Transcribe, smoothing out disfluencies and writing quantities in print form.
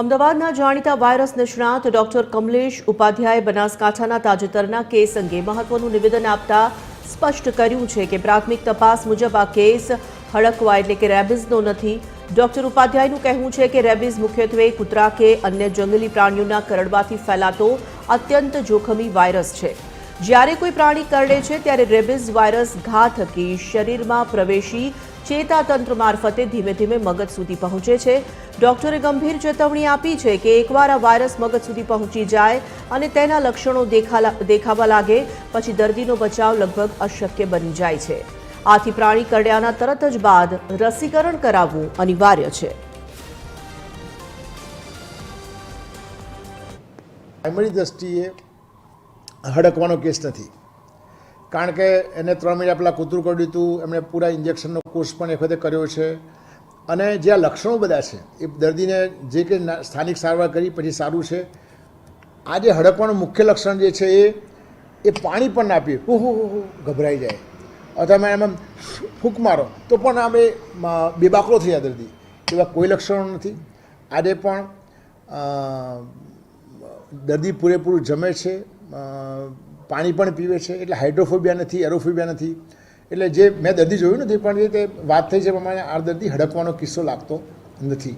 અમદાવાદના જાણીતા વાયરસ નિષ્ણાત ડોક્ટર કમલેશ ઉપાધ્યાય બનાસકાંઠાના તાજેતરના કેસ અંગે મહત્વનું નિવેદન આપતા સ્પષ્ટ કર્યું છે કે પ્રાથમિક તપાસ મુજબ આ કેસ હડકવા એટલે કે રેબિઝનો નથી। ડોક્ટર ઉપાધ્યાયનું કહેવું છે કે રેબિઝ મુખ્યત્વે કૂતરા કે અન્ય જંગલી પ્રાણીઓના કરડવાથી ફેલાતો અત્યંત જોખમી વાયરસ છે। જ્યારે કોઈ પ્રાણી કરડે છે ત્યારે રેબિઝ વાયરસ ઘા થકી શરીરમાં પ્રવેશી ચેતાતંત્ર મારફતે ધીમે ધીમે મગજ સુધી પહોંચે છે। ડોક્ટરે ગંભીર ચેતવણી આપી છે કે એકવાર આ વાયરસ મગજ સુધી પહોંચી જાય અને તેના લક્ષણો દેખાવા લાગે પછી દર્દીનો બચાવ લગભગ અશક્ય બની જાય છે। આથી પ્રાણી કરડ્યાના તરત જ બાદ રસીકરણ કરાવવું અનિવાર્ય છે। પ્રાઇમરી દ્રષ્ટિએ હડકવાનો કેસ નથી, કારણ કે એને 3 મહિના પહેલાં કૂતરું કરડ્યું હતું, એમણે પૂરા ઇન્જેક્શનનો કોર્સ પણ એક વખતે કર્યો છે અને જે આ લક્ષણો બધા છે એ દર્દીને જે કે સ્થાનિક સારવાર કરી પછી સારું છે। આ જે હડકવાનું મુખ્ય લક્ષણ જે છે એ પાણી પણ ના પીએ, ગભરાઈ જાય અથવા તમે એમાં ફૂંક મારો તો પણ આમ બેબાકલો થઈ જાય દર્દી, એવા કોઈ લક્ષણો નથી। આજે પણ દર્દી પૂરેપૂરું જમે છે, પાણી પણ પીવે છે, એટલે હાઇડ્રોફોબિયા નથી, એરોફોબિયા નથી। એટલે જે મેં દર્દી જોયું નથી પણ જે તે વાત થઈ છે પ્રમાણે આ દર્દી હડકવાનો કિસ્સો લાગતો નથી।